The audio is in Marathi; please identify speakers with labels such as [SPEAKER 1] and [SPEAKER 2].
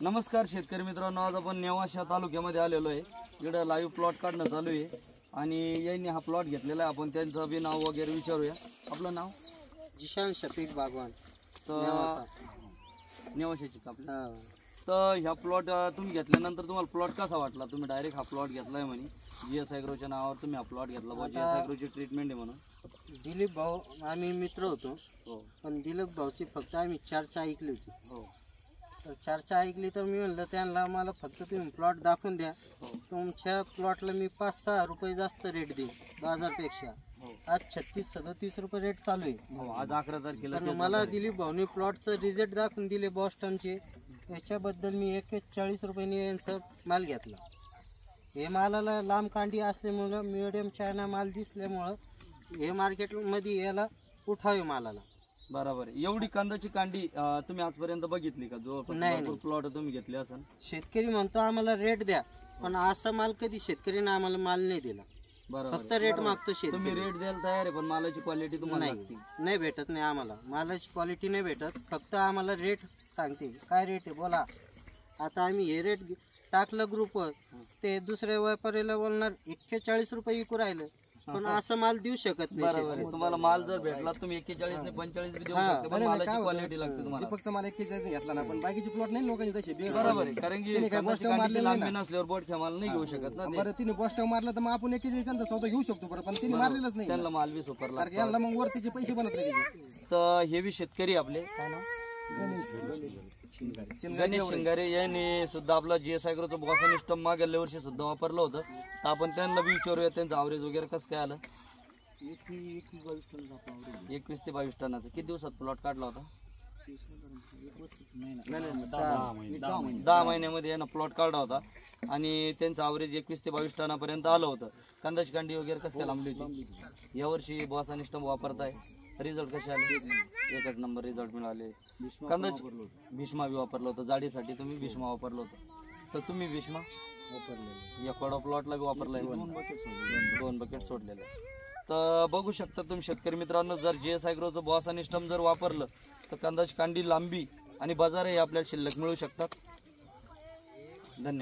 [SPEAKER 1] नमस्कार शेतकरी मित्रांनो, आज आपण नेवाशा तालुक्यामध्ये आलेलो आहे। इकडे लाईव्ह प्लॉट काढणं चालू आहे आणि यांनी हा प्लॉट घेतलेला आहे। आपण त्यांचं बी नाव वगैरे विचारूया। आपलं नाव?
[SPEAKER 2] जिशान शफीक बागवान,
[SPEAKER 1] तर नेवाशाची आपलं। तर ह्या प्लॉट तुम्ही घेतल्यानंतर तुम्हाला प्लॉट कसा वाटला? तुम्ही डायरेक्ट हा प्लॉट घेतलाय म्हणे, जीएस ॲग्रोच्या नावावर तुम्ही हा प्लॉट घेतला, बा जीएस ॲग्रोची ट्रीटमेंट आहे म्हणून।
[SPEAKER 2] दिलीप भाऊ आम्ही मित्र होतो, पण दिलीप भाऊची फक्त आम्ही चर्चा ऐकली होती। तर चर्चा ऐकली तर मी म्हणलं त्यांना मला फक्त तुम्ही प्लॉट दाखवून द्या, तुमच्या प्लॉटला मी 5-6 रुपये जास्त रेट देईन बाजारपेक्षा। आज 36-37 रुपये रेट चालू आहे।
[SPEAKER 1] आज 11 तारखेला
[SPEAKER 2] मला दिलीप भाऊनी प्लॉटचं रिझल्ट दाखवून दिले बॉस्टनचे, याच्याबद्दल मी 41 रुपयांनी यांचा माल घेतला। हे मालाला लांब कांडी असल्यामुळं, मिडियम चायना माल दिसल्यामुळं हे मार्केटमध्ये याला उठावे मालाला।
[SPEAKER 1] बरोबर आहे। एवढी कांद्याची कांडी तुम्ही आजपर्यंत बघितली का? जो प्लॉट तुम्ही घेतले असेल।
[SPEAKER 2] शेतकरी म्हणतो आम्हाला रेट द्या, पण असा माल कधी शेतकऱ्याने आम्हाला माल नाही दिला।
[SPEAKER 1] बरोबर,
[SPEAKER 2] फक्त रेट मागतो शेतकरी।
[SPEAKER 1] तुम्ही रेट द्यायला तयार आहे, पण मालाची क्वालिटी तुम्हाला
[SPEAKER 2] नाही भेटत, नाही आम्हाला मालाची क्वालिटी नाही भेटत। फक्त आम्हाला रेट सांगते, काय रेट आहे बोला। आता आम्ही हे रेट टाकलं ग्रुपवर, ते दुसऱ्या व्यापाऱ्याला बोलणार 41 रुपये विकू राहिलं, पण असं माल देऊ शकत नाही।
[SPEAKER 1] बरोबर, तुम्हाला माल जर भेटला तुम्ही 41 ने 45 बी देऊ शकता, पण मालाची क्वालिटी लागते तुम्हाला।
[SPEAKER 3] फक्त मला 41 घेतला ना, पण बाकीचे प्लॉट नाही लोकांनी तसे।
[SPEAKER 1] बरोबर आहे, कारण की लांबी नसल्यावर बोटच्या माल नाही घेऊ शकत ना।
[SPEAKER 3] बरं तिने पोस्ट मारला तर मग आपण 41 त्यांचा सौदा घेऊ शकतो, बरं पण तिने मारलेलंच नाही,
[SPEAKER 1] त्यांना माल बी सुपर लागतो,
[SPEAKER 3] याला मग वरतीचे पैसे बनत नाही।
[SPEAKER 1] तर हे बी शेतकरी आपले, काय नाव? गणेश शिंगारे यांनी सुद्धा आपला जीएस ॲग्रोचं बॉसन स्टम मागल्या वर्षी सुद्धा वापरलं होतं। तर आपण त्यांना बी विचारूया त्यांचं ॲव्हरेज वगैरे कसं काय आलं। 21 ते 22 टनाचं। किती दिवसात प्लॉट काढला होता? 10 महिन्यामध्ये यानं प्लॉट काढला होता आणि त्यांचं ॲव्हरेज 21 ते 22 टनापर्यंत आलं होतं। कांद्याची कांडी वगैरे कसं काय लांबली होती? यावर्षी बॉसन स्टम वापरताय, रिझल्ट कसे आले? एकच नंबर रिझल्ट मिळाले। कांद्याची भीष्मा बी वापरलं होतं, जाडीसाठी तुम्ही भीष्मा वापरलं होतं। तर तुम्ही भीष्मा वापरलेलं, या कडा प्लॉटला बी वापरलाय, 2 बकेट सोडलेलं। तर बघू शकता तुम्ही शेतकरी मित्रांनो, जर जीएस ॲग्रोचं बॉस आणि स्टम जर वापरलं तर कांद्याची कांडी लांबी आणि बाजारही आपल्याला शिल्लक मिळू शकतात। धन्यवाद।